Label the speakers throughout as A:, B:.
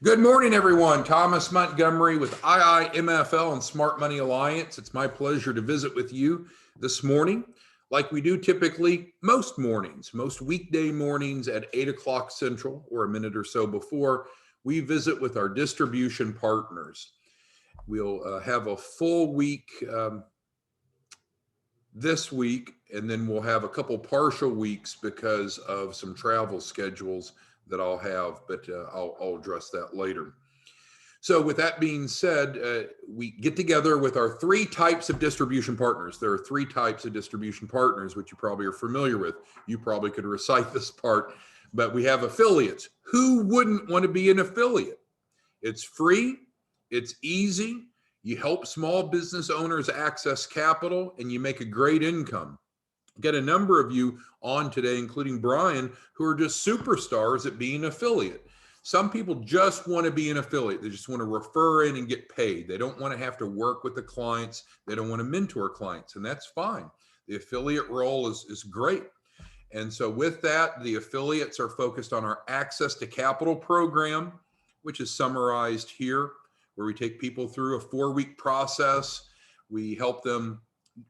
A: Good morning, everyone. Thomas Montgomery with IIMFL and Smart Money Alliance. It's my pleasure to visit with you this morning, like we do typically most mornings, most weekday mornings at 8 o'clock Central or a minute or so before. We visit with our distribution partners. We'll have a full week this week, and then we'll have a couple partial weeks because of some travel schedules that I'll have, but I'll address that later. So with that being said, we get together with our three types of distribution partners. There are three types of distribution partners, which you probably are familiar with. You probably could recite this part, but we have affiliates. Who wouldn't want to be an affiliate? It's free, it's easy, you help small business owners access capital, and you make a great income. Get a number of you on today, including Brian, who are just superstars at being an affiliate. Some people just want to be an affiliate. They just want to refer in and get paid. They don't want to have to work with the clients. They don't want to mentor clients, and that's fine. The affiliate role is great. And so with that, the affiliates are focused on our Access to Capital program, which is summarized here, where we take people through a 4-week process. We help them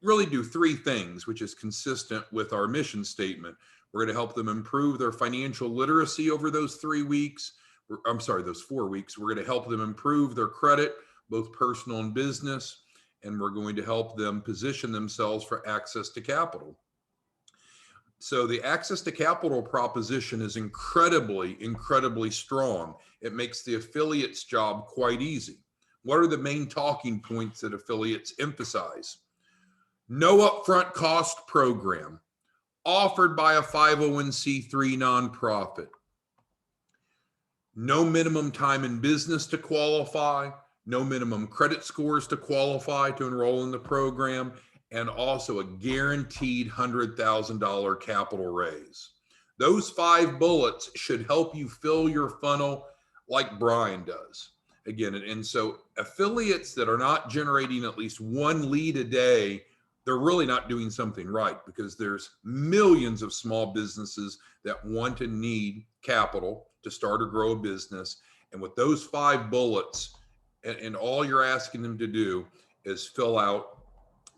A: really do three things, which is consistent with our mission statement. We're going to help them improve their financial literacy over those 3 weeks. Those 4 weeks. We're going to help them improve their credit, both personal and business, and we're going to help them position themselves for access to capital. So the access to capital proposition is incredibly, incredibly strong. It makes the affiliate's job quite easy. What are the main talking points that affiliates emphasize? No upfront cost program offered by a 501c3 nonprofit. No minimum time in business to qualify, no minimum credit scores to qualify to enroll in the program, and also a guaranteed $100,000 capital raise. Those 5 bullets should help you fill your funnel like Brian does. Again, and so affiliates that are not generating at least 1 lead a day, they're really not doing something right, because there's millions of small businesses that want and need capital to start or grow a business. And with those 5 bullets, and all you're asking them to do is fill out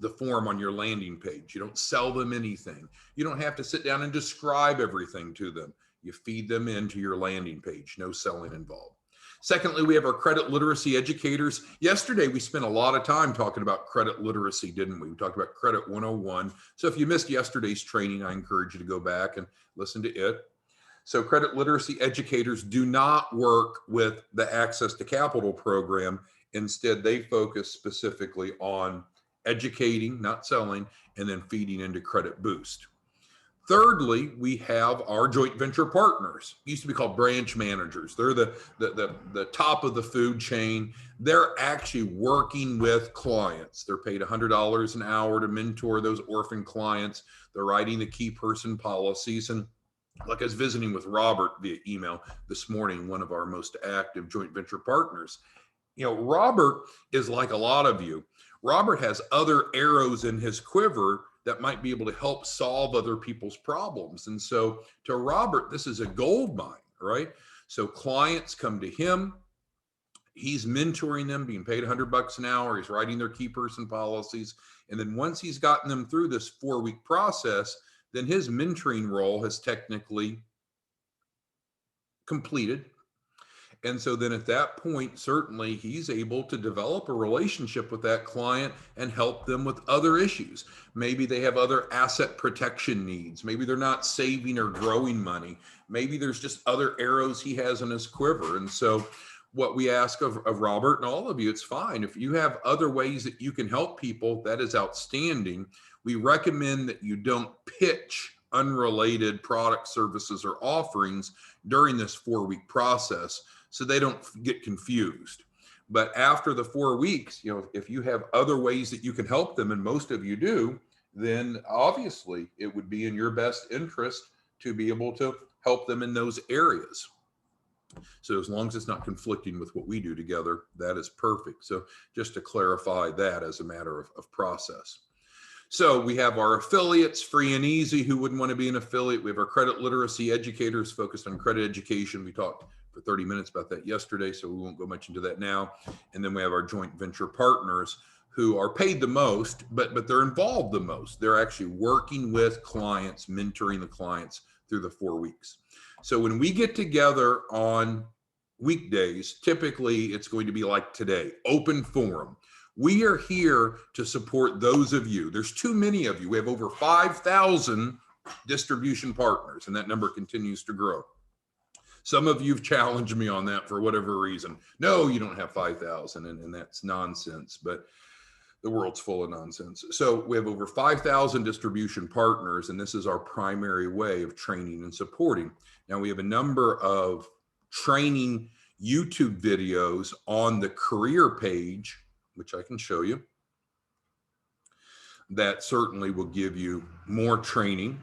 A: the form on your landing page. You don't sell them anything. You don't have to sit down and describe everything to them. You feed them into your landing page. No selling involved. Secondly, we have our credit literacy educators. Yesterday, we spent a lot of time talking about credit literacy, didn't we? We talked about Credit 101. So if you missed yesterday's training, I encourage you to go back and listen to it. So credit literacy educators do not work with the Access to Capital program. Instead, they focus specifically on educating, not selling, and then feeding into Credit Boost. Thirdly, we have our joint venture partners. It used to be called branch managers. They're the top of the food chain. They're actually working with clients. They're paid $100 an hour to mentor those orphan clients. They're writing the key person policies. And like I was visiting with Robert via email this morning, one of our most active joint venture partners. You know, Robert is like a lot of you. Robert has other arrows in his quiver that might be able to help solve other people's problems. And so to Robert, this is a gold mine, right? So clients come to him, he's mentoring them, being paid $100 an hour, he's writing their key person policies. And then once he's gotten them through this 4-week process, then his mentoring role has technically completed. And so then at that point, certainly he's able to develop a relationship with that client and help them with other issues. Maybe they have other asset protection needs. Maybe they're not saving or growing money. Maybe there's just other arrows he has in his quiver. And so what we ask of Robert and all of you, it's fine. If you have other ways that you can help people, that is outstanding. We recommend that you don't pitch unrelated products, services, or offerings during this 4-week process, so they don't get confused. But after the 4 weeks, you know, if you have other ways that you can help them, and most of you do, then obviously it would be in your best interest to be able to help them in those areas. So as long as it's not conflicting with what we do together, that is perfect. So just to clarify that as a matter of process. So we have our affiliates, free and easy. Who wouldn't want to be an affiliate? We have our credit literacy educators focused on credit education. We talked for 30 minutes about that yesterday, so we won't go much into that now. And then we have our joint venture partners who are paid the most, but they're involved the most. They're actually working with clients, mentoring the clients through the 4 weeks. So when we get together on weekdays, typically it's going to be like today, open forum. We are here to support those of you. There's too many of you. We have over 5,000 distribution partners, and that number continues to grow. Some of you have challenged me on that for whatever reason. No, you don't have 5,000, and that's nonsense, but the world's full of nonsense. So we have over 5,000 distribution partners, and this is our primary way of training and supporting. Now we have a number of training YouTube videos on the career page, which I can show you, that certainly will give you more training.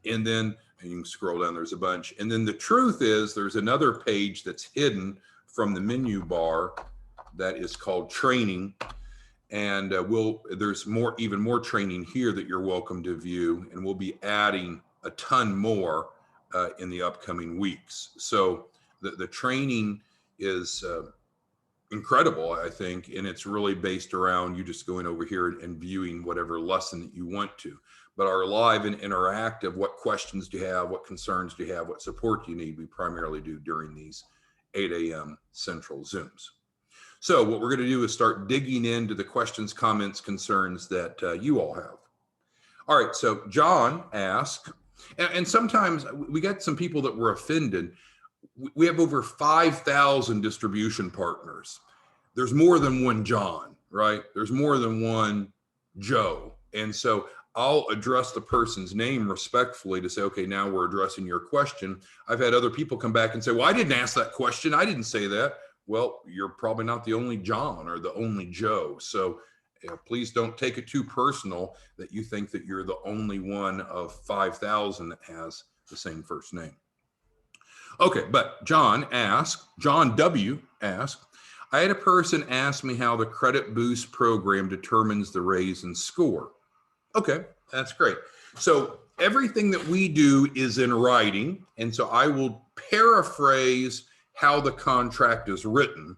A: And then you can scroll down, there's a bunch. And then the truth is there's another page that's hidden from the menu bar that is called training. And there's even more training here that you're welcome to view. And we'll be adding a ton more in the upcoming weeks. So the training is incredible, I think, and it's really based around you just going over here and viewing whatever lesson that you want to. But our live and interactive, what questions do you have, what concerns do you have, what support do you need, we primarily do during these 8 a.m. Central Zooms. So what we're going to do is start digging into the questions, comments, concerns that you all have. All right, so John asked, and sometimes we get some people that were offended. We have over 5,000 distribution partners. There's more than one John, right? There's more than one Joe. And so I'll address the person's name respectfully to say, okay, now we're addressing your question. I've had other people come back and say, well, I didn't ask that question. I didn't say that. Well, you're probably not the only John or the only Joe. So please don't take it too personal that you think that you're the only one of 5,000 that has the same first name. Okay, but John W. asked, I had a person ask me how the Credit Boost program determines the raise in score. Okay, that's great. So everything that we do is in writing. And so I will paraphrase how the contract is written,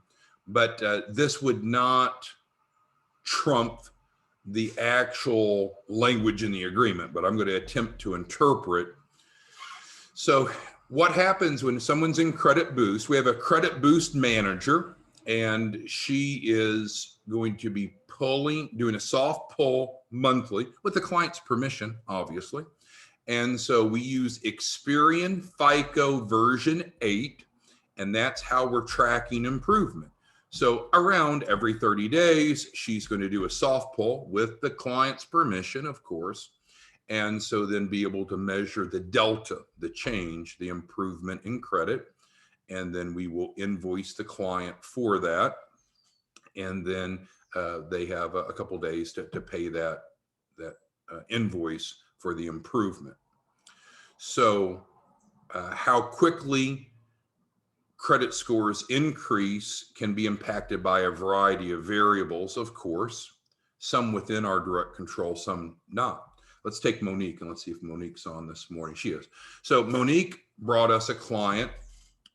A: but this would not trump the actual language in the agreement, but I'm going to attempt to interpret. So what happens when someone's in Credit Boost? We have a Credit Boost manager, and she is going to be doing a soft pull monthly with the client's permission, obviously. And so we use Experian FICO version 8, and that's how we're tracking improvement. So around every 30 days, she's going to do a soft pull with the client's permission, of course. And so then be able to measure the delta, the change, the improvement in credit. And then we will invoice the client for that. And then they have a couple of days to pay that invoice for the improvement. So how quickly credit scores increase can be impacted by a variety of variables, of course, some within our direct control, some not. Let's take Monique and let's see if Monique's on this morning. She is. So Monique brought us a client,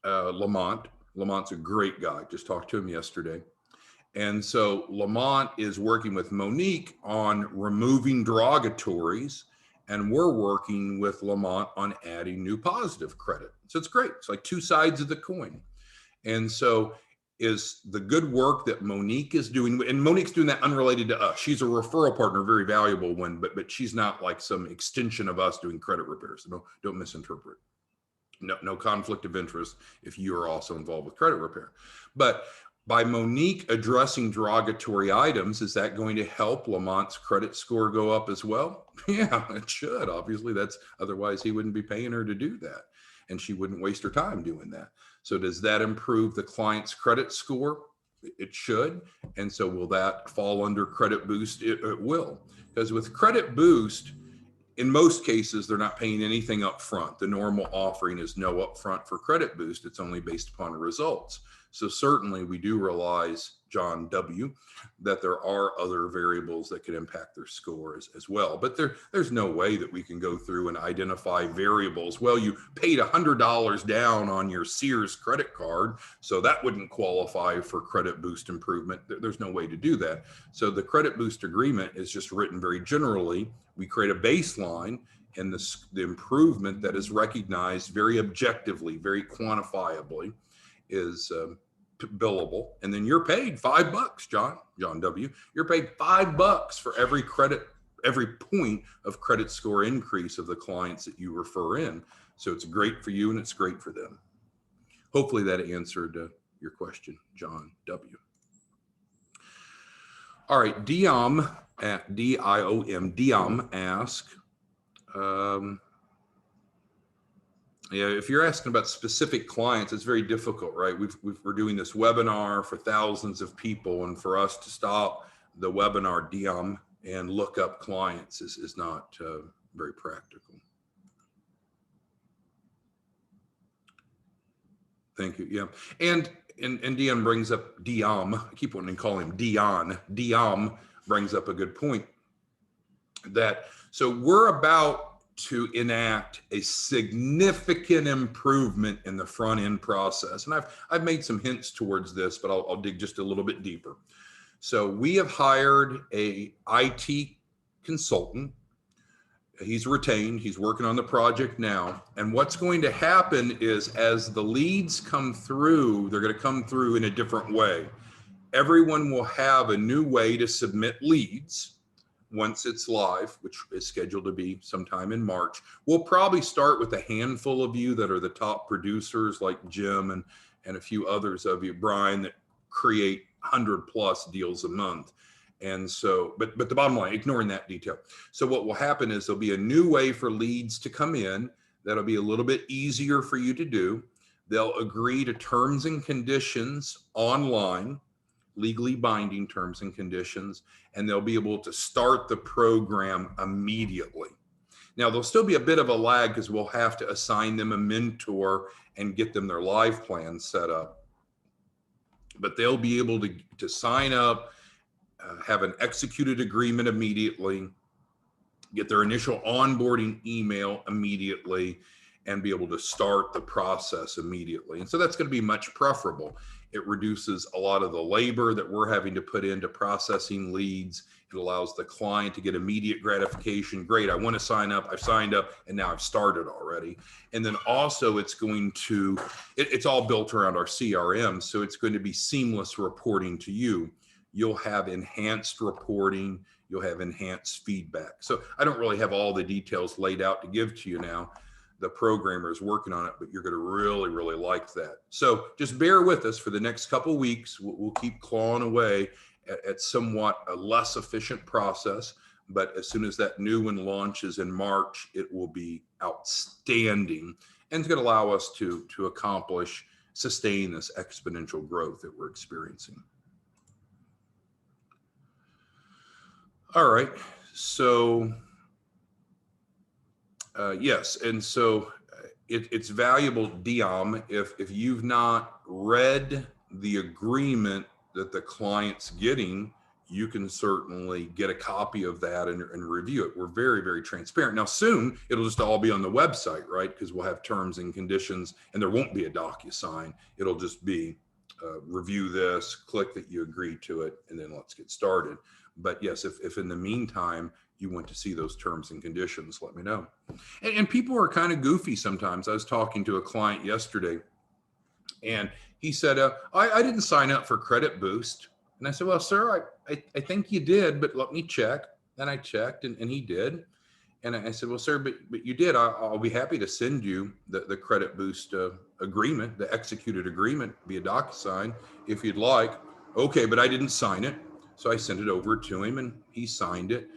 A: Lamont. Lamont's a great guy. Just talked to him yesterday. And so Lamont is working with Monique on removing derogatories, and we're working with Lamont on adding new positive credit. So it's great. It's like two sides of the coin. And so is the good work that Monique is doing, and Monique's doing that unrelated to us. She's a referral partner, very valuable one, but she's not like some extension of us doing credit repairs. So don't misinterpret. No conflict of interest if you are also involved with credit repair. But by Monique addressing derogatory items, is that going to help Lamont's credit score go up as well? Yeah, it should. Obviously, otherwise he wouldn't be paying her to do that, and she wouldn't waste her time doing that. So does that improve the client's credit score? It should. And so will that fall under Credit Boost? It will. Because with Credit Boost, in most cases, they're not paying anything up front. The normal offering is no upfront for Credit Boost. It's only based upon results. So certainly we do realize, John W., that there are other variables that could impact their score as well. But there's no way that we can go through and identify variables. Well, you paid $100 down on your Sears credit card, so that wouldn't qualify for credit boost improvement. There's no way to do that. So the credit boost agreement is just written very generally. We create a baseline, and the improvement that is recognized very objectively, very quantifiably, is billable. And then you're paid $5, John W. You're paid $5 for every point of credit score increase of the clients that you refer in. So it's great for you and it's great for them. Hopefully that answered your question, John W. All right, Diom at D-I-O-M, Diom asks, yeah, if you're asking about specific clients, it's very difficult, right? We're doing this webinar for thousands of people, and for us to stop the webinar, Diom, and look up clients is not very practical. Thank you. Yeah, and Dion brings up Diom. I keep wanting to call him Dion. Diom brings up a good point. So we're about to enact a significant improvement in the front end process. And I've made some hints towards this, but I'll dig just a little bit deeper. So we have hired a IT consultant. He's retained, he's working on the project now. And what's going to happen is as the leads come through, they're going to come through in a different way. Everyone will have a new way to submit leads once it's live, which is scheduled to be sometime in March. We'll probably start with a handful of you that are the top producers like Jim and a few others of you, Brian, that create 100+ deals a month. And so, but the bottom line, ignoring that detail. So what will happen is there'll be a new way for leads to come in that'll be a little bit easier for you to do. They'll agree to terms and conditions online, legally binding terms and conditions, and they'll be able to start the program immediately. Now, there'll still be a bit of a lag because we'll have to assign them a mentor and get them their live plan set up. But they'll be able to sign up, have an executed agreement immediately, get their initial onboarding email immediately, and be able to start the process immediately. And so that's going to be much preferable. It reduces a lot of the labor that we're having to put into processing leads. It allows the client to get immediate gratification. Great, I want to sign up. I've signed up and now I've started already. And then also it's going to, it's all built around our CRM. So it's going to be seamless reporting to you. You'll have enhanced reporting. You'll have enhanced feedback. So I don't really have all the details laid out to give to you now. The programmer is working on it, but you're going to really, really like that. So just bear with us for the next couple of weeks. We'll keep clawing away at somewhat a less efficient process, but as soon as that new one launches in March, it will be outstanding and it's going to allow us to sustain this exponential growth that we're experiencing. All right, so yes, and so it's valuable, Diom, if you've not read the agreement that the client's getting, you can certainly get a copy of that and review it. We're very, very transparent. Now soon, it'll just all be on the website, right? Because we'll have terms and conditions and there won't be a DocuSign. It'll just be review this, click that you agree to it, and then let's get started. But yes, if in the meantime, you want to see those terms and conditions, let me know. And people are kind of goofy sometimes. I was talking to a client yesterday and he said, I didn't sign up for Credit Boost. And I said, well, sir, I think you did, but let me check. And I checked and he did. And I said, well, sir, but you did. I'll be happy to send you the Credit Boost agreement, the executed agreement via DocuSign if you'd like. Okay, but I didn't sign it. So I sent it over to him and he signed it.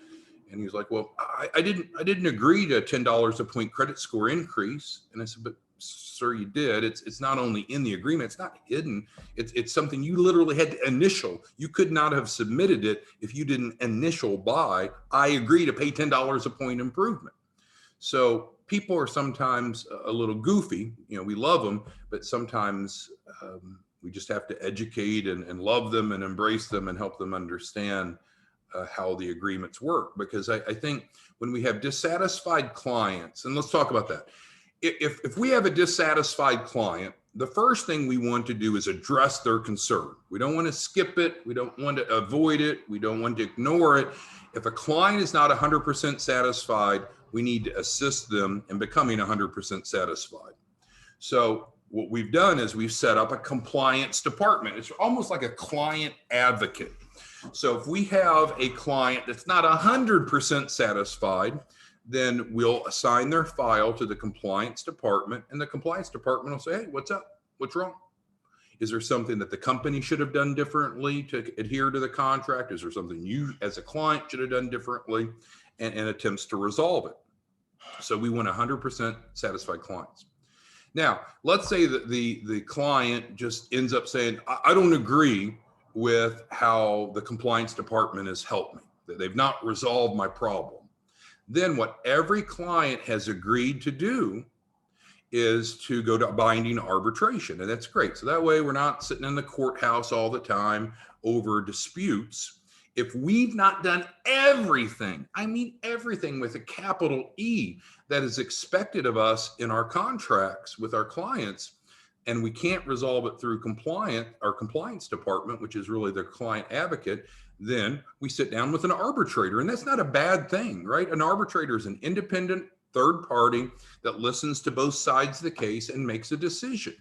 A: And he was like, well, I didn't agree to $10 a point credit score increase. And I said, but sir, you did. It's not only in the agreement, it's not hidden. It's something you literally had to initial. You could not have submitted it if you didn't initial by, I agree to pay $10 a point improvement. So people are sometimes a little goofy. You know, we love them, but sometimes We just have to educate and love them and embrace them and help them understand how the agreements work. Because I think when we have dissatisfied clients, and let's talk about that. If we have a dissatisfied client, the first thing we want to do is address their concern. We don't want to skip it. We don't want to avoid it. We don't want to ignore it. If a client is not 100% satisfied, we need to assist them in becoming 100% satisfied. So what we've done is we've set up a compliance department. It's almost like a client advocate. So if we have a client that's not 100% satisfied, then we'll assign their file to the compliance department, and the compliance department will say, hey, what's up? What's wrong? Is there something that the company should have done differently to adhere to the contract? Is there something you as a client should have done differently, and attempts to resolve it? So we want 100% satisfied clients. Now, let's say that the client just ends up saying, I don't agree with how the compliance department has helped me, that they've not resolved my problem. Then what every client has agreed to do is to go to binding arbitration. And that's great. So that way we're not sitting in the courthouse all the time over disputes. If we've not done everything, I mean everything with a capital E, that is expected of us in our contracts with our clients, and we can't resolve it through our compliance department, which is really the client advocate, then we sit down with an arbitrator. And that's not a bad thing, right? An arbitrator is an independent third party that listens to both sides of the case and makes a decision.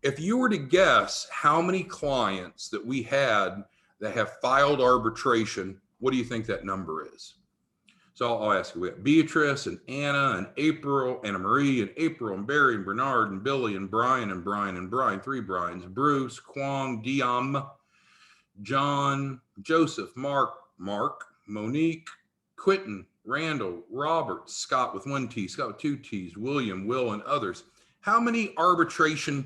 A: If you were to guess how many clients that we had that have filed arbitration, what do you think that number is? So I'll ask you, we have Beatrice and Anna and April, Anna Marie and April and Barry and Bernard and Billy and Brian and Brian and Brian, 3 Brians, Bruce, Kwong, Diam, John, Joseph, Mark, Monique, Quentin, Randall, Robert, Scott with 1 T, Scott with 2 T's, William, Will, and others. How many arbitration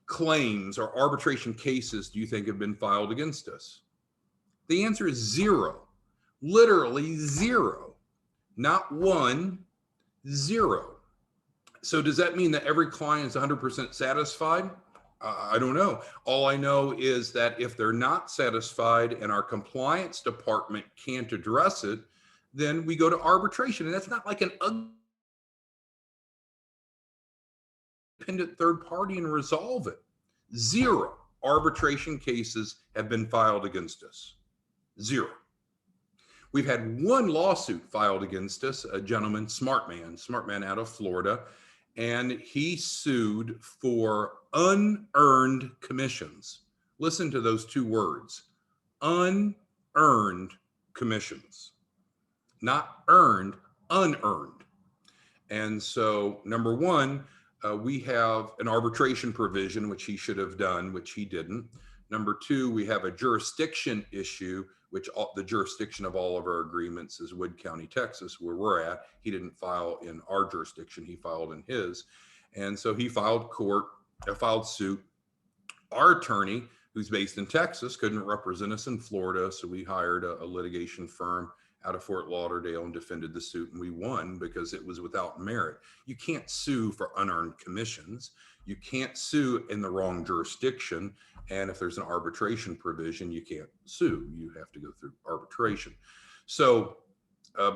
A: claims or arbitration cases do you think have been filed against us? The answer is 0. Literally 0. Not 1, 0. So does that mean that every client is 100% satisfied? I don't know. All I know is that if they're not satisfied and our compliance department can't address it, then we go to arbitration. And that's not like an independent third party and resolve it. 0 arbitration cases have been filed against us. 0. We've had 1 lawsuit filed against us, a gentleman, smart man out of Florida, and he sued for unearned commissions. Listen to those 2 words, unearned commissions. Not earned, unearned. And so, number 1, we have an arbitration provision, which he should have done, which he didn't. Number 2, we have a jurisdiction issue, which the jurisdiction of all of our agreements is Wood County, Texas, where we're at. He didn't file in our jurisdiction, he filed in his. And so he filed suit. Our attorney, who's based in Texas, couldn't represent us in Florida, so we hired a litigation firm out of Fort Lauderdale and defended the suit, and we won because it was without merit. You can't sue for unearned commissions. You can't sue in the wrong jurisdiction. And if there's an arbitration provision, you can't sue. You have to go through arbitration. So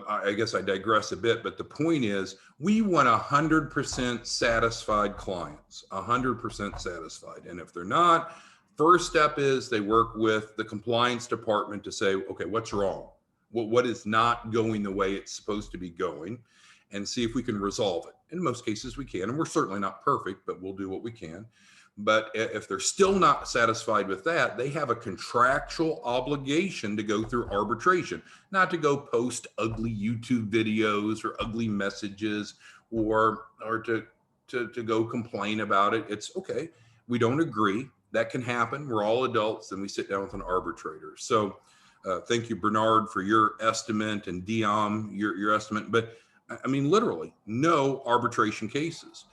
A: I guess I digress a bit, but the point is we want 100% satisfied clients, 100% satisfied. And if they're not, first step is they work with the compliance department to say, okay, what's wrong? What is not going the way it's supposed to be going, and see if we can resolve it. In most cases we can, and we're certainly not perfect, but we'll do what we can. But if they're still not satisfied with that, they have a contractual obligation to go through arbitration, not to go post ugly YouTube videos or ugly messages or to go complain about it. It's okay. We don't agree. That can happen. We're all adults, and we sit down with an arbitrator. So thank you, Bernard, for your estimate, and Diam, your estimate. But I mean, literally, no arbitration cases.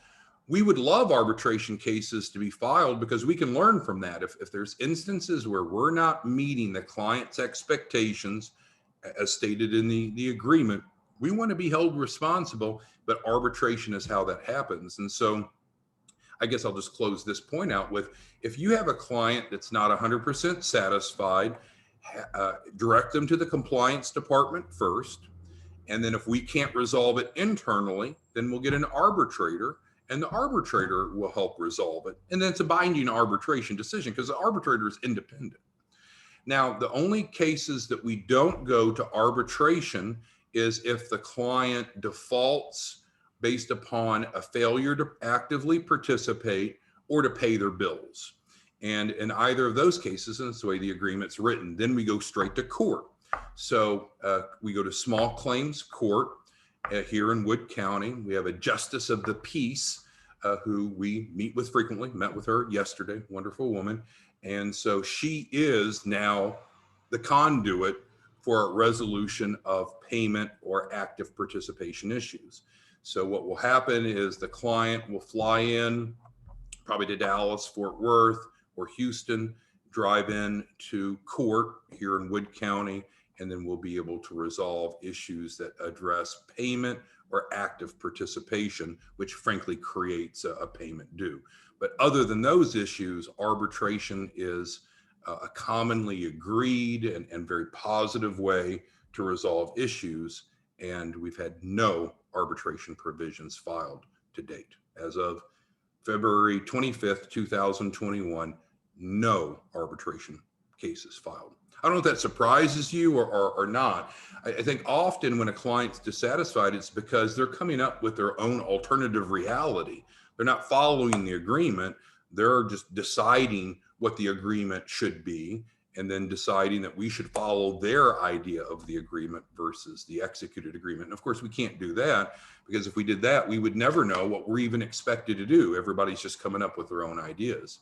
A: We would love arbitration cases to be filed because we can learn from that. If there's instances where we're not meeting the client's expectations, as stated in the agreement, we want to be held responsible, but arbitration is how that happens. And so I guess I'll just close this point out with, if you have a client that's not 100% satisfied, direct them to the compliance department first. And then if we can't resolve it internally, then we'll get an arbitrator, and the arbitrator will help resolve it. And then it's a binding arbitration decision because the arbitrator is independent. Now, the only cases that we don't go to arbitration is if the client defaults based upon a failure to actively participate or to pay their bills. And in either of those cases, and that's the way the agreement's written, then we go straight to court. So we go to small claims court here in Wood County. We have a justice of the peace who we meet with frequently, met with her yesterday, wonderful woman. And so she is now the conduit for a resolution of payment or active participation issues. So what will happen is the client will fly in probably to Dallas, Fort Worth, or Houston, drive in to court here in Wood County, and then we'll be able to resolve issues that address payment or active participation, which frankly creates a payment due. But other than those issues, arbitration is a commonly agreed and very positive way to resolve issues. And we've had no arbitration provisions filed to date. As of February 25th, 2021, no arbitration cases filed. I don't know if that surprises you or not. I think often when a client's dissatisfied, it's because they're coming up with their own alternative reality. They're not following the agreement. They're just deciding what the agreement should be and then deciding that we should follow their idea of the agreement versus the executed agreement. And of course, we can't do that, because if we did that, we would never know what we're even expected to do. Everybody's just coming up with their own ideas.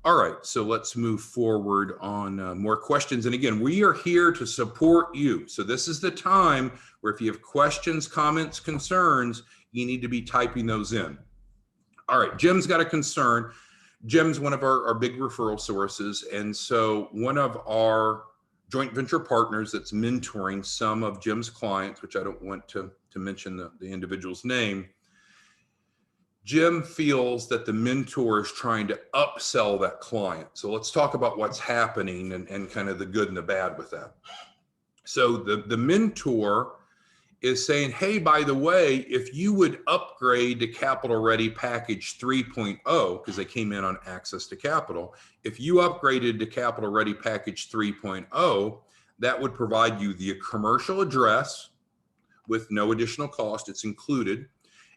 A: All right, so let's move forward on more questions. And again, we are here to support you. So this is the time where if you have questions, comments, concerns, you need to be typing those in. All right, Jim's got a concern. Jim's one of our big referral sources. And so one of our joint venture partners that's mentoring some of Jim's clients, which I don't want to mention the individual's name, Jim feels that the mentor is trying to upsell that client. So let's talk about what's happening and kind of the good and the bad with that. So the mentor is saying, hey, by the way, if you would upgrade to Capital Ready Package 3.0, because they came in on access to capital, if you upgraded to Capital Ready Package 3.0, that would provide you the commercial address with no additional cost, it's included,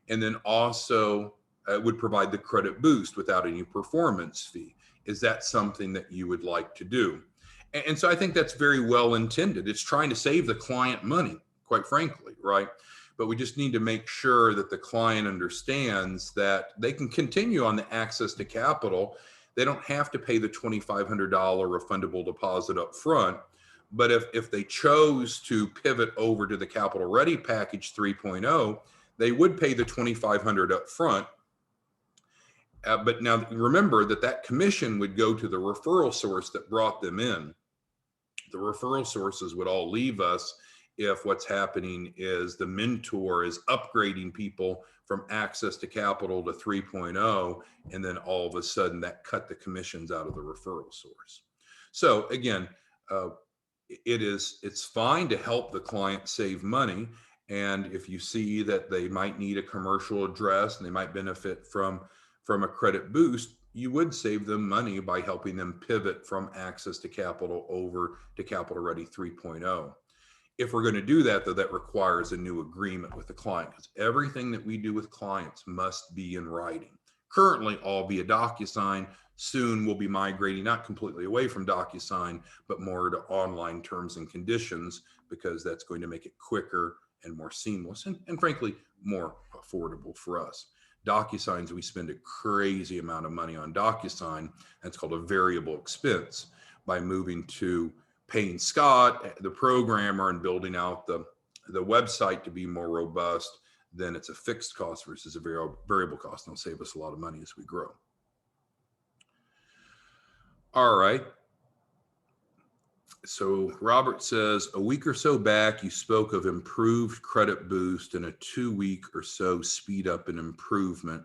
A: and then also would provide the credit boost without any performance fee. Is that something that you would like to do? And so I think that's very well intended. It's trying to save the client money, quite frankly, right? But we just need to make sure that the client understands that they can continue on the access to capital. They don't have to pay the $2,500 refundable deposit up front. But if they chose to pivot over to the Capital Ready Package 3.0, they would pay the $2,500 up front. But now remember that commission would go to the referral source that brought them in. The referral sources would all leave us if what's happening is the mentor is upgrading people from access to capital to 3.0, and then all of a sudden that cut the commissions out of the referral source. So again, it's fine to help the client save money. And if you see that they might need a commercial address and they might benefit from a credit boost, you would save them money by helping them pivot from access to capital over to Capital Ready 3.0. If we're going to do that, though, that requires a new agreement with the client, because everything that we do with clients must be in writing. Currently, all via DocuSign. Soon we'll be migrating not completely away from DocuSign, but more to online terms and conditions, because that's going to make it quicker and more seamless and frankly, more affordable for us. DocuSigns, we spend a crazy amount of money on DocuSign. That's called a variable expense. By moving to paying Scott, the programmer, and building out the website to be more robust, then it's a fixed cost versus a variable cost, and it'll save us a lot of money as we grow. All right. So Robert says, a week or so back, you spoke of improved credit boost and a 2 week or so speed up and improvement.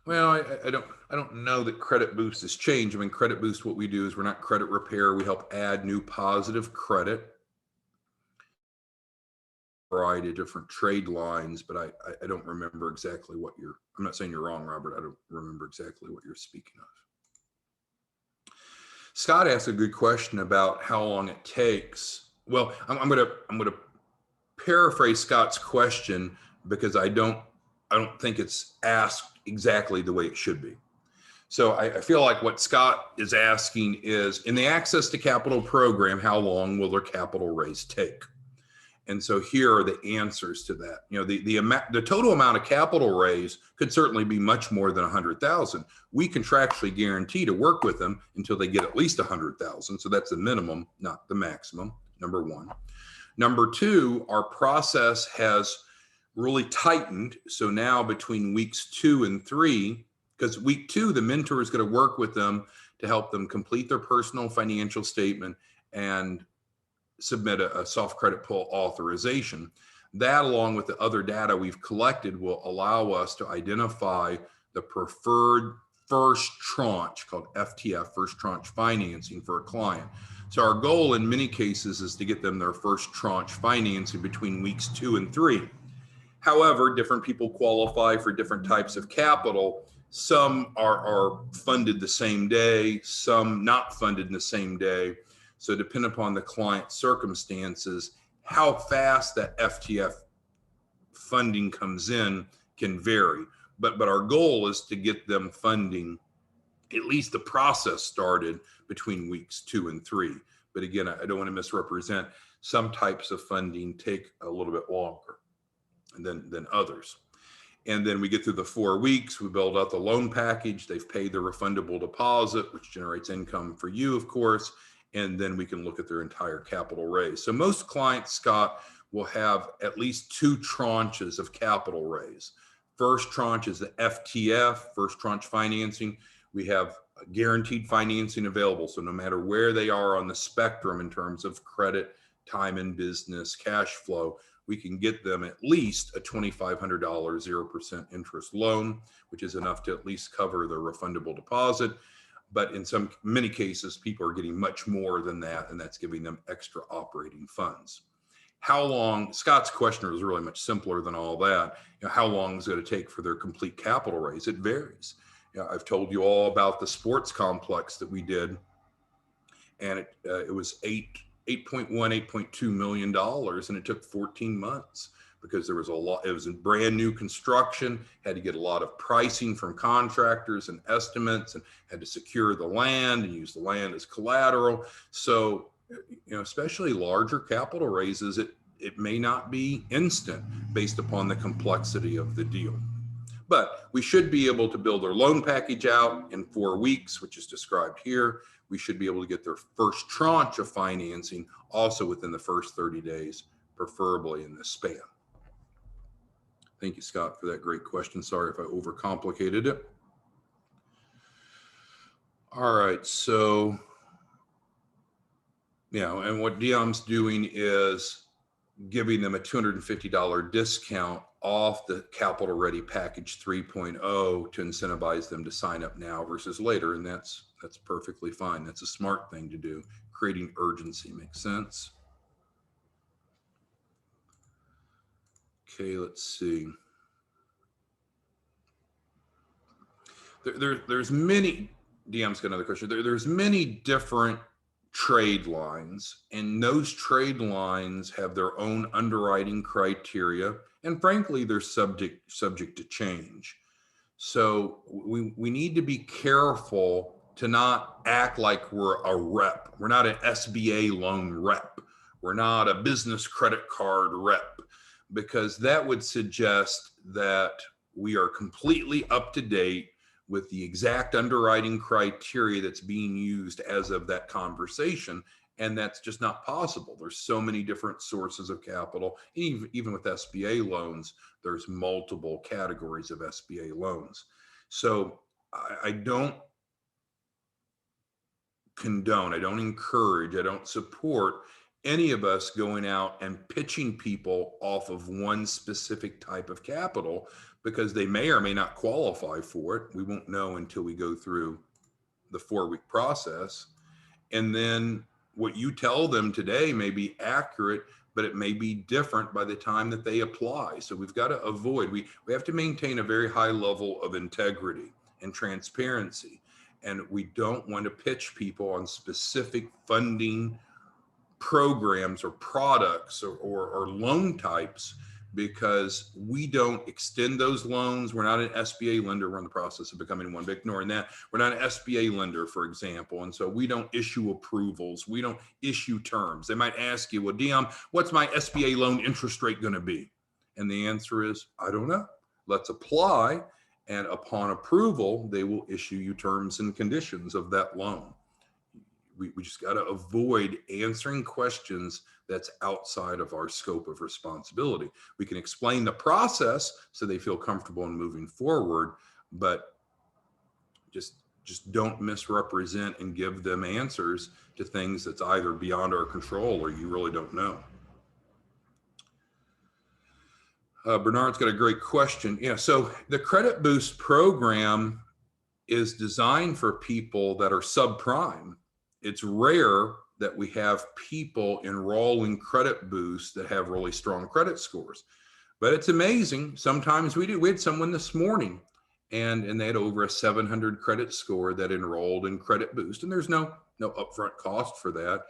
A: Well, I don't know that credit boost has changed. I mean, credit boost, what we do is we're not credit repair. We help add new positive credit, variety of different trade lines, but I don't remember exactly what you're, I'm not saying you're wrong, Robert. I don't remember exactly what you're speaking of. Scott asked a good question about how long it takes. Well, I'm gonna paraphrase Scott's question because I don't think it's asked exactly the way it should be. So I feel like what Scott is asking is, in the access to capital program, how long will their capital raise take? And so here are the answers to that. You know, the total amount of capital raise could certainly be much more than 100,000. We contractually guarantee to work with them until they get at least 100,000. So that's the minimum, not the maximum. Number one. Number two, our process has really tightened. So now between weeks 2 and 3, because week 2, the mentor is going to work with them to help them complete their personal financial statement and submit a soft credit pull authorization. That, along with the other data we've collected, will allow us to identify the preferred first tranche, called FTF, first tranche financing, for a client. So our goal in many cases is to get them their first tranche financing between weeks 2 and 3. However, different people qualify for different types of capital. Some are funded the same day, some not funded in the same day. So depending upon the client's circumstances, how fast that FTF funding comes in can vary. But our goal is to get them funding, at least the process started, between weeks 2 and 3. But again, I don't want to misrepresent. Some types of funding take a little bit longer than others. And then we get through the 4 weeks, we build out the loan package, they've paid their refundable deposit, which generates income for you, of course, and then we can look at their entire capital raise. So most clients, Scott, will have at least 2 tranches of capital raise. First tranche is the FTF, first tranche financing. We have guaranteed financing available. So no matter where they are on the spectrum in terms of credit, time in business, cash flow, we can get them at least a $2,500 0% interest loan, which is enough to at least cover their refundable deposit. But in many cases, people are getting much more than that, and that's giving them extra operating funds. How long, Scott's question was really much simpler than all that. You know, how long is it going to take for their complete capital raise? It varies. You know, I've told you all about the sports complex that we did, and it was $8.2 million, and it took 14 months because there was a lot. It was a brand new construction, had to get a lot of pricing from contractors and estimates, and had to secure the land and use the land as collateral. So, you know, especially larger capital raises, it may not be instant based upon the complexity of the deal. But we should be able to build their loan package out in 4 weeks, which is described here. We should be able to get their first tranche of financing also within the first 30 days, preferably in this span. Thank you, Scott, for that great question. Sorry if I overcomplicated it. All right, so, and what Dion's doing is giving them a $250 discount off the Capital Ready Package 3.0 to incentivize them to sign up now versus later, and that's perfectly fine. That's a smart thing to do. Creating urgency makes sense. Okay, let's see. There's many, DM's got another question. There's many different trade lines, and those trade lines have their own underwriting criteria, and frankly, they're subject to change. So we need to be careful to not act like we're a rep. We're not an SBA loan rep. We're not a business credit card rep, because that would suggest that we are completely up to date with the exact underwriting criteria that's being used as of that conversation. And that's just not possible. There's so many different sources of capital. Even with SBA loans, there's multiple categories of SBA loans. So I don't condone, I don't encourage, I don't support any of us going out and pitching people off of one specific type of capital, because they may or may not qualify for it. We won't know until we go through the 4-week process. And then what you tell them today may be accurate, but it may be different by the time that they apply. So we've got to avoid, we have to maintain a very high level of integrity and transparency. And we don't want to pitch people on specific funding programs or products or loan types, because we don't extend those loans. We're not an SBA lender. We're in the process of becoming one, but ignoring that. We're not an SBA lender, for example. And so we don't issue approvals. We don't issue terms. They might ask you, well, Dion, what's my SBA loan interest rate going to be? And the answer is, I don't know. Let's apply. And upon approval, they will issue you terms and conditions of that loan. We just got to avoid answering questions that's outside of our scope of responsibility. We can explain the process so they feel comfortable in moving forward, but just don't misrepresent and give them answers to things that's either beyond our control or you really don't know. Bernard's got a great question. Yeah, so the Credit Boost program is designed for people that are subprime. It's rare that we have people enroll in Credit Boost that have really strong credit scores, but it's amazing. Sometimes we do. We had someone this morning and they had over a 700 credit score that enrolled in Credit Boost, and there's no upfront cost for that.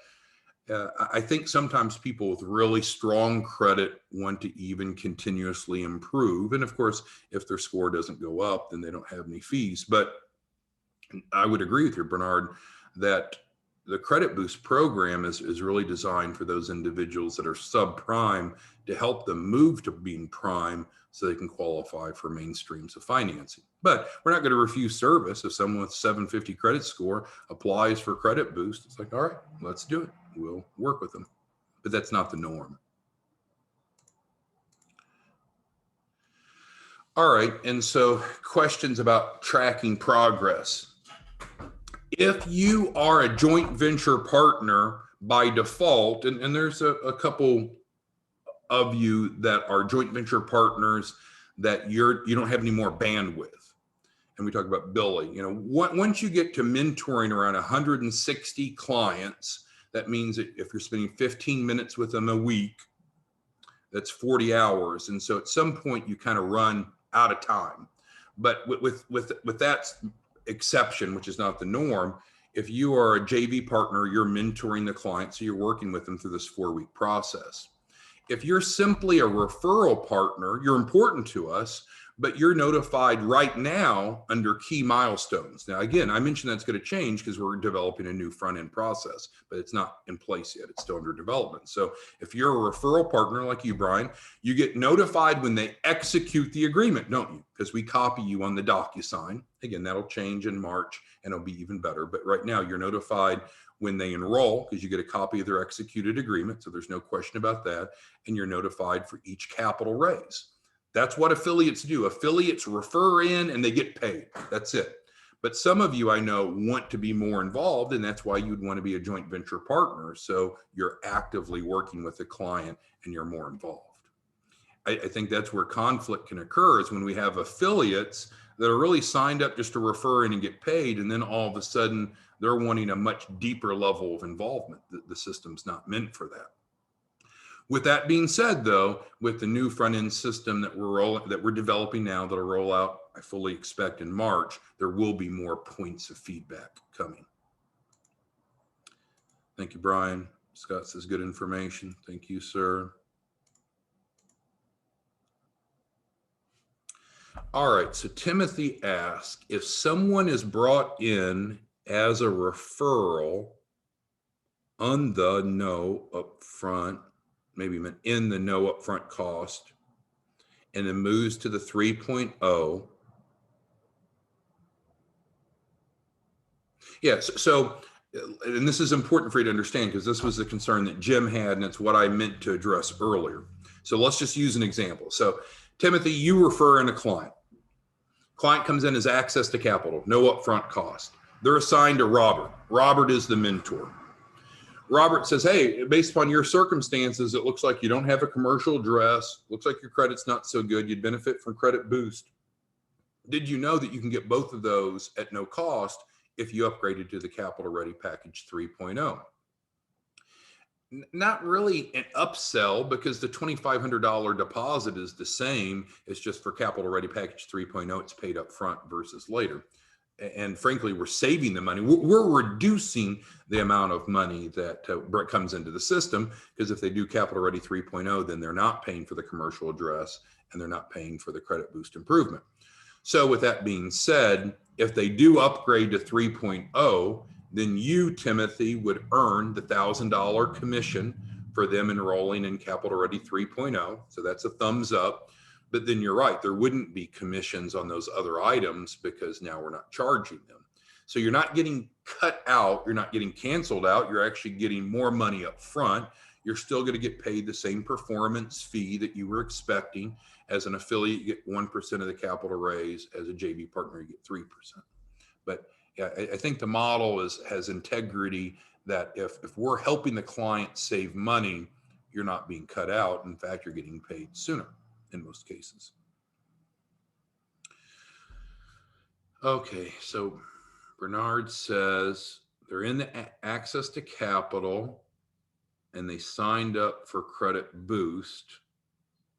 A: I think sometimes people with really strong credit want to even continuously improve. And of course, if their score doesn't go up, then they don't have any fees. But I would agree with you, Bernard, that the Credit Boost program is really designed for those individuals that are subprime to help them move to being prime so they can qualify for mainstreams of financing. But we're not going to refuse service. If someone with 750 credit score applies for Credit Boost, it's like, all right, let's do it. We'll work with them. But that's not the norm. All right, and so questions about tracking progress. If you are a joint venture partner by default, and there's a couple of you that are joint venture partners that you don't have any more bandwidth. And we talk about Billy, once you get to mentoring around 160 clients, that means that if you're spending 15 minutes with them a week, that's 40 hours. And so at some point you kind of run out of time. But with that exception, which is not the norm, if you are a JV partner, you're mentoring the client, so you're working with them through this 4-week process. If you're simply a referral partner, you're important to us, but you're notified right now under key milestones. Now, again, I mentioned that's going to change because we're developing a new front-end process, but it's not in place yet. It's still under development. So if you're a referral partner like you, Brian, you get notified when they execute the agreement, don't you? Because we copy you on the DocuSign. Again, that'll change in March and it'll be even better. But right now you're notified when they enroll because you get a copy of their executed agreement. So there's no question about that. And you're notified for each capital raise. That's what affiliates do. Affiliates refer in and they get paid. That's it. But some of you I know want to be more involved, and that's why you'd want to be a joint venture partner. So you're actively working with the client and you're more involved. I think that's where conflict can occur, is when we have affiliates that are really signed up just to refer in and get paid, and then all of a sudden they're wanting a much deeper level of involvement. The system's not meant for that. With that being said, though, with the new front-end system that we're developing now, that'll roll out, I fully expect in March, there will be more points of feedback coming. Thank you, Brian. Scott says good information. Thank you, sir. All right, so Timothy asked, if someone is brought in as a referral on the no upfront, maybe in the no upfront cost, and then moves to the 3.0. Yes, so, and this is important for you to understand because this was the concern that Jim had, and it's what I meant to address earlier. So let's just use an example. So Timothy, you refer in a client. Client comes in as access to capital, no upfront cost. They're assigned to Robert. Robert is the mentor. Robert says, hey, based upon your circumstances, it looks like you don't have a commercial address. Looks like your credit's not so good. You'd benefit from credit boost. Did you know that you can get both of those at no cost if you upgraded to the Capital Ready Package 3.0? Not really an upsell, because the $2,500 deposit is the same. It's just for Capital Ready Package 3.0, it's paid up front versus later. And frankly, we're saving the money. We're reducing the amount of money that comes into the system, because if they do Capital Ready 3.0, then they're not paying for the commercial address and they're not paying for the credit boost improvement. So with that being said, if they do upgrade to 3.0, then you, Timothy, would earn the $1,000 commission for them enrolling in Capital Ready 3.0. So that's a thumbs up. But then you're right, there wouldn't be commissions on those other items because now we're not charging them. So you're not getting cut out, you're not getting canceled out, you're actually getting more money up front. You're still going to get paid the same performance fee that you were expecting. As an affiliate, you get 1% of the capital raise. As a JV partner, you get 3%. But yeah, I think the model has integrity, that if we're helping the client save money, you're not being cut out. In fact, you're getting paid sooner in most cases. Okay, so Bernard says they're in the access to capital and they signed up for credit boost.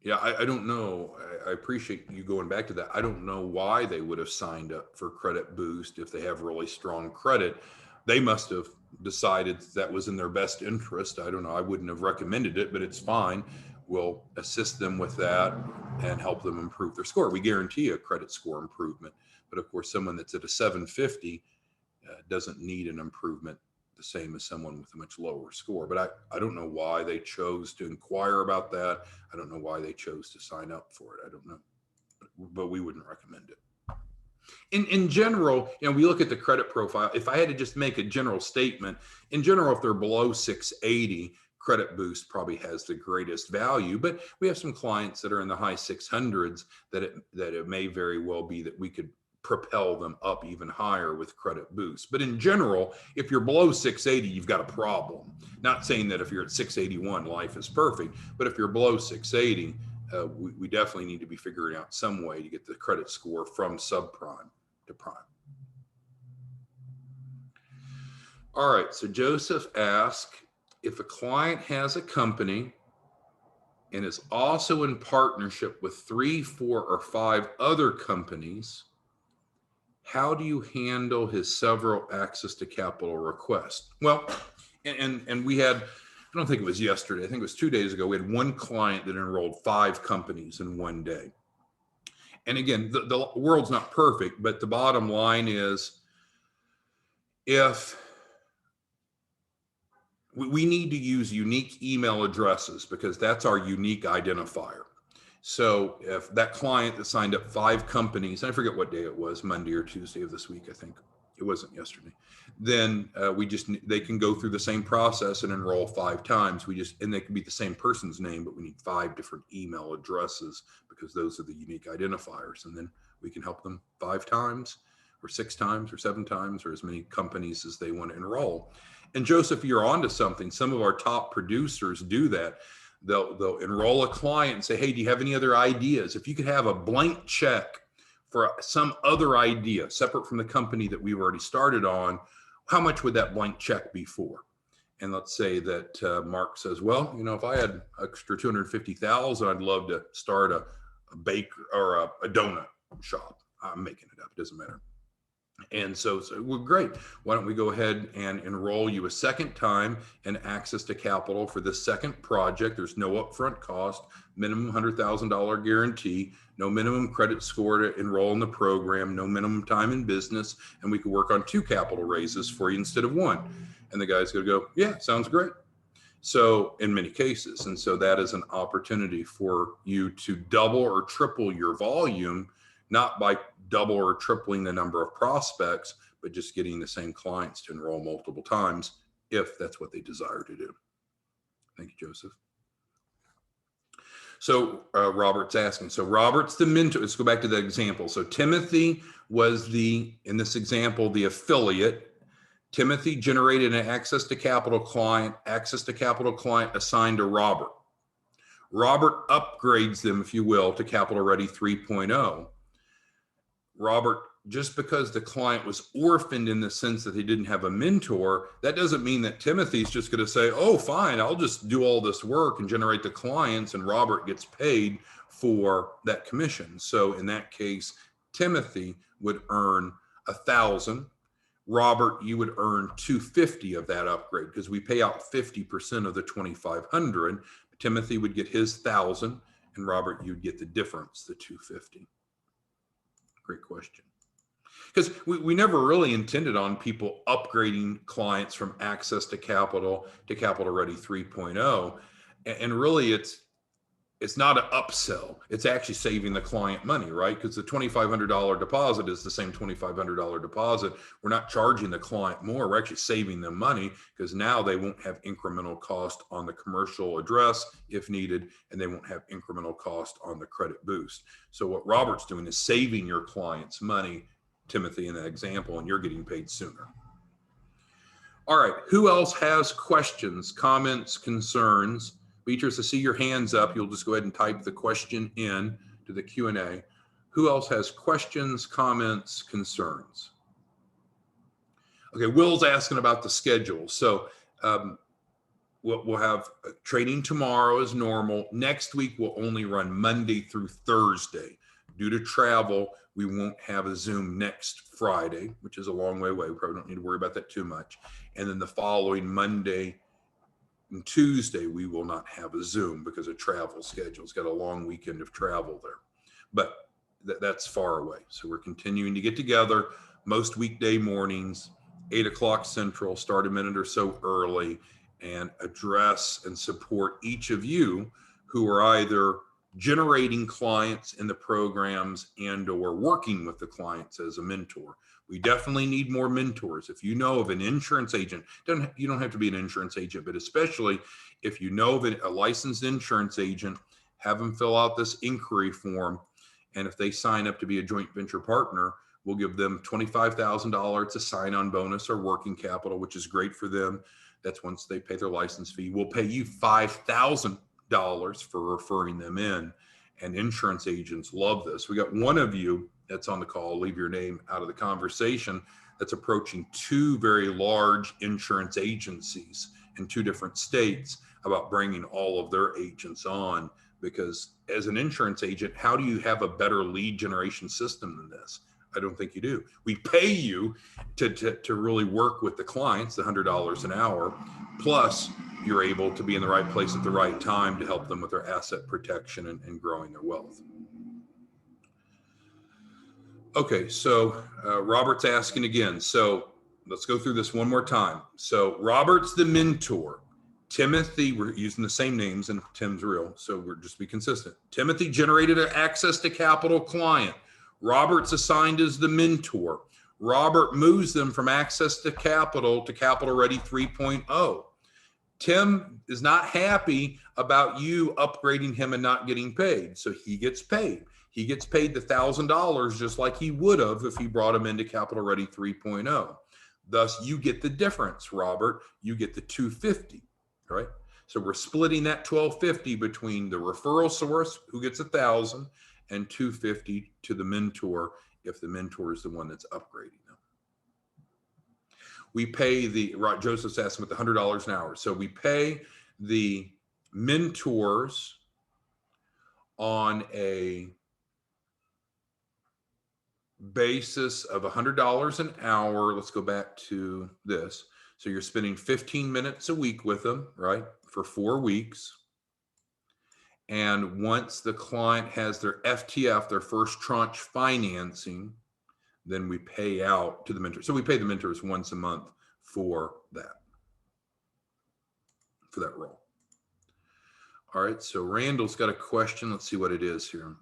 A: Yeah, I don't know. I appreciate you going back to that. I don't know why they would have signed up for credit boost if they have really strong credit. They must have decided that was in their best interest. I don't know. I wouldn't have recommended it, but it's fine. We'll assist them with that and help them improve their score. We guarantee a credit score improvement. But of course, someone that's at a 750 doesn't need an improvement the same as someone with a much lower score. But I don't know why they chose to inquire about that. I don't know why they chose to sign up for it. I don't know, but we wouldn't recommend it. In general, we look at the credit profile. If I had to just make a general statement, in general, if they're below 680, credit boost probably has the greatest value. But we have some clients that are in the high 600s that it may very well be that we could propel them up even higher with credit boost. But in general, if you're below 680, you've got a problem. Not saying that if you're at 681, life is perfect, but if you're below 680, we definitely need to be figuring out some way to get the credit score from subprime to prime. All right, so Joseph asked, if a client has a company and is also in partnership with 3, 4, or 5 other companies, how do you handle his several access to capital requests? Well, and we had, I don't think it was yesterday, I think it was 2 days ago, we had one client that enrolled 5 companies in one day. And again, the world's not perfect, but the bottom line is, if we need to use unique email addresses, because that's our unique identifier. So if that client that signed up 5 companies, I forget what day it was, Monday or Tuesday of this week, I think it wasn't yesterday, then they can go through the same process and enroll 5 times. And they can be the same person's name, but we need 5 different email addresses because those are the unique identifiers. And then we can help them 5 times or 6 times or 7 times or as many companies as they want to enroll. And Joseph, you're onto something. Some of our top producers do that. They'll enroll a client and say, hey, do you have any other ideas? If you could have a blank check for some other idea separate from the company that we've already started on, how much would that blank check be for? And let's say that Mark says, well, if I had extra $250,000, I'd love to start a baker or a donut shop. I'm making it up. It doesn't matter. And so well, great. Why don't we go ahead and enroll you a second time in access to capital for this second project? There's no upfront cost, minimum $100,000 guarantee, no minimum credit score to enroll in the program, no minimum time in business, and we could work on 2 capital raises for you instead of 1. And the guy's going to go, yeah, sounds great. So in many cases, and so that is an opportunity for you to double or triple your volume, not by double or tripling the number of prospects, but just getting the same clients to enroll multiple times if that's what they desire to do. Thank you, Joseph. So Robert's asking, so Robert's the mentor. Let's go back to the example. So Timothy was in this example, the affiliate. Timothy generated an access to capital client assigned to Robert. Robert upgrades them, if you will, to Capital Ready 3.0. Robert, just because the client was orphaned in the sense that he didn't have a mentor, that doesn't mean that Timothy's just going to say, oh, fine, I'll just do all this work and generate the clients, and Robert gets paid for that commission. So in that case, Timothy would earn 1,000. Robert, you would earn 250 of that upgrade because we pay out 50% of the 2,500. Timothy would get his 1,000, and Robert, you'd get the difference, the 250. Great question. Because we never really intended on people upgrading clients from access to Capital Ready 3.0. And really it's not an upsell. It's actually saving the client money, right? Because the $2,500 deposit is the same $2,500 deposit. We're not charging the client more. We're actually saving them money because now they won't have incremental cost on the commercial address if needed, and they won't have incremental cost on the credit boost. So what Robert's doing is saving your clients money, Timothy, in that example, and you're getting paid sooner. All right, who else has questions, comments, concerns? Beatrice, I see your hands up. You'll just go ahead and type the question in to the Q&A. Who else has questions, comments, concerns? Okay, Will's asking about the schedule. So we'll have training tomorrow as normal. Next week, we'll only run Monday through Thursday. Due to travel, we won't have a Zoom next Friday, which is a long way away. We probably don't need to worry about that too much. And then the following Monday and Tuesday, we will not have a Zoom because of travel schedule. It's got a long weekend of travel there, but that's far away. So we're continuing to get together most weekday mornings, 8 o'clock Central, start a minute or so early, and address and support each of you who are either generating clients in the programs and or working with the clients as a mentor. We definitely need more mentors. If you know of an insurance agent, you don't have to be an insurance agent, but especially if you know of a licensed insurance agent, have them fill out this inquiry form. And if they sign up to be a joint venture partner, we'll give them $25,000 to sign-on bonus or working capital, which is great for them. That's once they pay their license fee. We'll pay you $5,000 for referring them in. And insurance agents love this. We got one of you that's on the call, leave your name out of the conversation, that's approaching 2 very large insurance agencies in 2 different states about bringing all of their agents on. Because as an insurance agent, how do you have a better lead generation system than this? I don't think you do. We pay you to really work with the clients, the $100 an hour, plus you're able to be in the right place at the right time to help them with their asset protection and growing their wealth. Okay, so Robert's asking again. So let's go through this one more time. So Robert's the mentor. Timothy, we're using the same names and Tim's real, so we're just be consistent. Timothy generated an access to capital client. Robert's assigned as the mentor. Robert moves them from access to Capital Ready 3.0. Tim is not happy about you upgrading him and not getting paid, so he gets paid. He gets paid the $1,000 just like he would have if he brought him into Capital Ready 3.0. Thus, you get the difference, Robert. You get the $250, right? So we're splitting that $1,250 between the referral source, who gets $1,000, and $250 to the mentor if the mentor is the one that's upgrading them. We pay Joseph's asking with the $100 an hour. So we pay the mentors on a basis of $100 an hour. Let's go back to this. So you're spending 15 minutes a week with them, right? For 4 weeks. And once the client has their FTF, their first tranche financing, then we pay out to the mentor. So we pay the mentors once a month for that role. All right, so Randall's got a question. Let's see what it is here.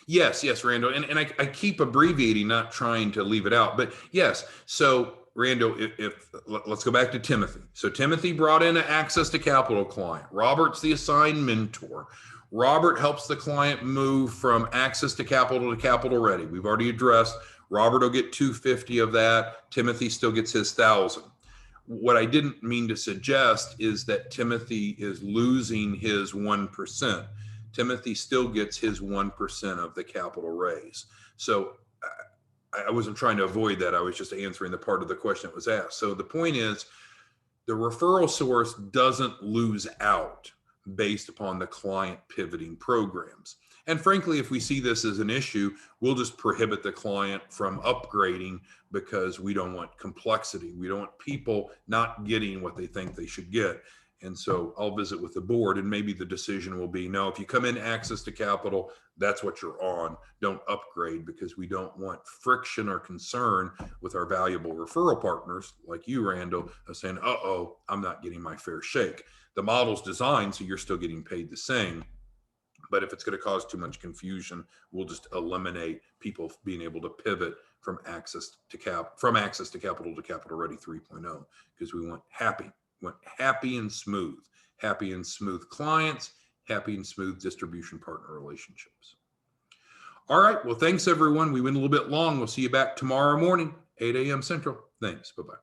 A: Yes, Randall. And I keep abbreviating, not trying to leave it out, but yes. So Randall, let's go back to Timothy. So Timothy brought in an access to capital client. Robert's the assigned mentor. Robert helps the client move from access to Capital Ready. We've already addressed Robert will get 250 of that. Timothy still gets his 1,000. What I didn't mean to suggest is that Timothy is losing his 1%. Timothy still gets his 1% of the capital raise. So I wasn't trying to avoid that. I was just answering the part of the question that was asked. So the point is, the referral source doesn't lose out based upon the client pivoting programs. And frankly, if we see this as an issue, we'll just prohibit the client from upgrading because we don't want complexity. We don't want people not getting what they think they should get. And so I'll visit with the board, and maybe the decision will be, no, if you come in access to capital, that's what you're on. Don't upgrade, because we don't want friction or concern with our valuable referral partners like you, Randall, of saying, uh-oh, I'm not getting my fair shake. The model's designed so you're still getting paid the same. But if it's going to cause too much confusion, we'll just eliminate people being able to pivot from access to capital to capital ready 3.0, because we want happy and smooth clients, happy and smooth distribution partner relationships. All right. Well, thanks everyone. We went a little bit long. We'll see you back tomorrow morning, 8 a.m. Central. Thanks. Bye-bye.